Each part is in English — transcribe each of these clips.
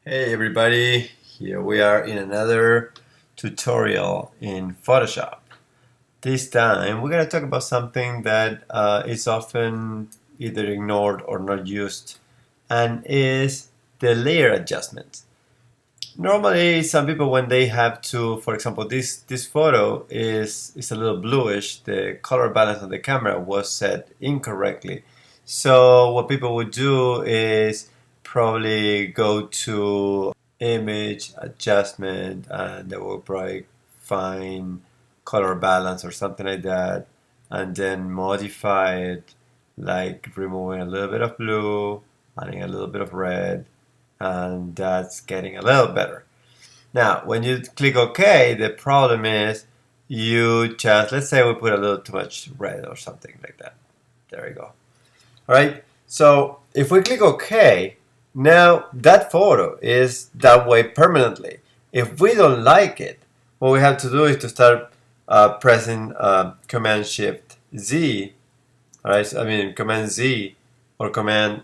Hey everybody, here we are in another tutorial in Photoshop. This time we're going to talk about something that is often either ignored or not used, and is the layer adjustment. Normally some people, when they have to, for example, this photo is a little bluish, the color balance on the camera was set incorrectly. So what people would do is probably go to image adjustment, and they will probably find color balance or something like that, and then modify it, like removing a little bit of blue, adding a little bit of red, and that's getting a little better. Now when you click OK, the problem is you just, let's say we put a little too much red or something like that. There you go. Alright, so if we click OK, now that photo is that way permanently. If we don't like it, what we have to do is to start pressing Command Shift Z. Alright, so, Command Z or Command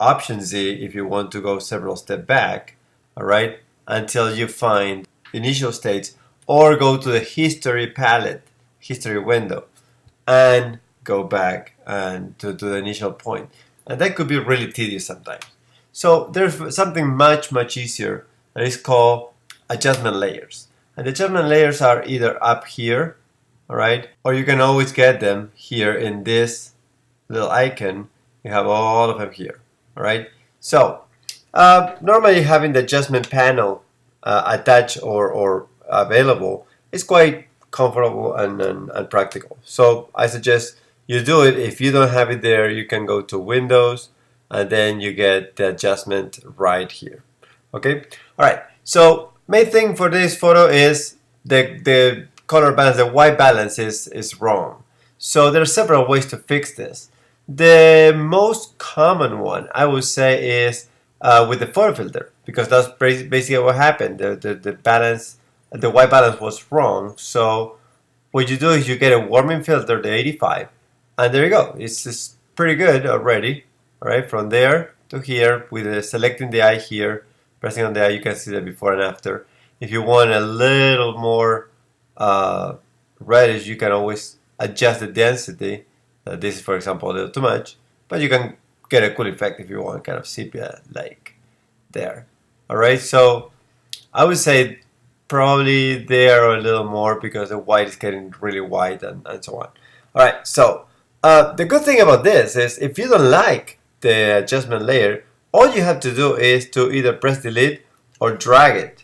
Option Z if you want to go several steps back. Alright, until you find initial states, or go to the history palette, history window, and go back and to the initial point. And that could be really tedious sometimes. So there's something much easier that is called adjustment layers. And the adjustment layers are either up here, all right, or you can always get them here in this little icon. You have all of them here, all right. So normally having the adjustment panel attached or available is quite comfortable and practical. So I suggest you do it. If you don't have it there, you can go to Windows, and then you get the adjustment right here. Okay. All right. So main thing for this photo is the color balance, the white balance is wrong. So there are several ways to fix this. The most common one, I would say, is with the photo filter, because that's basically what happened. The balance, the white balance was wrong. So what you do is you get a warming filter, the 85, and there you go. It's just pretty good already. All right, from there to here, with selecting the eye here, pressing on the eye, you can see the before and after. If you want a little more reddish, you can always adjust the density. This is, for example, a little too much, but you can get a cool effect if you want, kind of sepia like there. All right, so I would say probably there a little more, because the white is getting really white and so on. All right, so the good thing about this is if you don't like the adjustment layer, all you have to do is to either press delete or drag it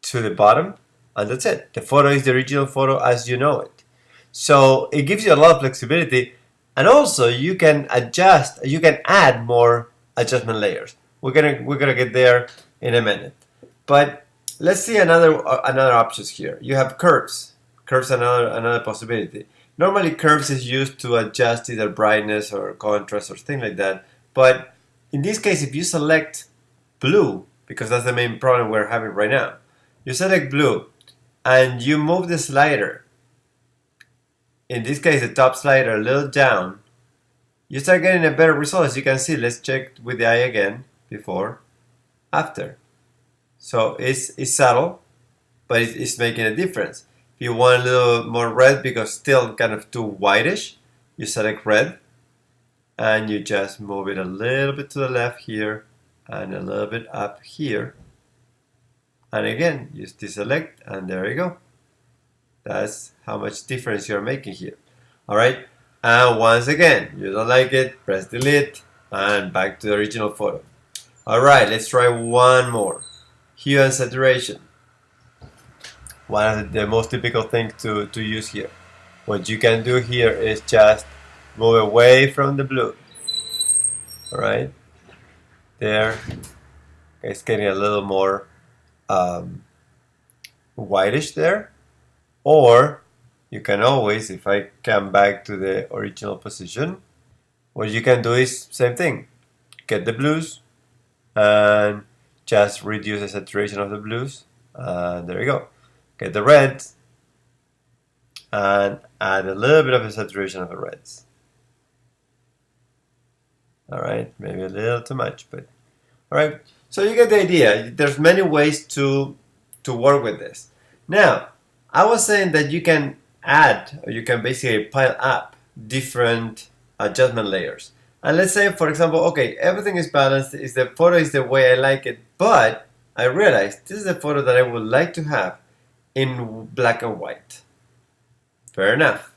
to the bottom, and that's it. The photo is the original photo as you know it. So it gives you a lot of flexibility, and also you can adjust, you can add more adjustment layers. We're gonna get there in a minute. But let's see another options here. You have curves. Curves are another possibility. Normally curves is used to adjust either brightness or contrast or things like that. But in this case, if you select blue, because that's the main problem we're having right now, you select blue and you move the slider, in this case the top slider, a little down, you start getting a better result. As you can see, let's check with the eye again, before, after. So it's subtle, but it's making a difference. If you want a little more red because still kind of too whitish, you select red and you just move it a little bit to the left here and a little bit up here. And again, you deselect, and there you go. That's how much difference you're making here. All right. And once again, you don't like it, press delete and back to the original photo. All right, let's try one more. Hue and saturation. One of the most typical things to use here. What you can do here is just move away from the blue. All right, there. It's getting a little more whitish there. Or you can always, if I come back to the original position, what you can do is same thing. Get the blues and just reduce the saturation of the blues. There you go. Get the reds and add a little bit of the saturation of the reds. All right, maybe a little too much, but all right. So you get the idea. There's many ways to work with this. Now, I was saying that you can add, or you can basically pile up different adjustment layers. And let's say, for example, okay, everything is balanced, the photo is the way I like it, but I realized this is a photo that I would like to have in black and white. Fair enough.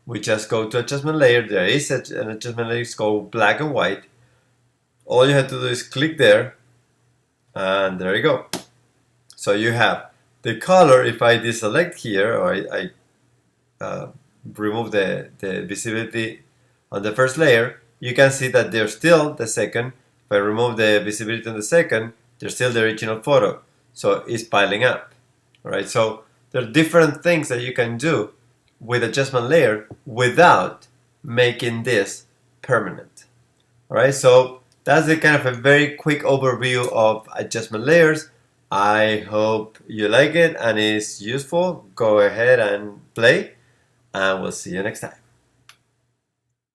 We just go to adjustment layer. There is an adjustment layer, it's called black and white. All you have to do is click there, and there you go. So you have the color. If I deselect here, or I remove the visibility on the first layer, you can see that there's still the second. If I remove the visibility on the second, there's still the original photo. So it's piling up. All right. So there are different things that you can do with adjustment layer without making this permanent. All right. So that's a kind of a very quick overview of adjustment layers. I hope you like it and it's useful. Go ahead and play, and we'll see you next time.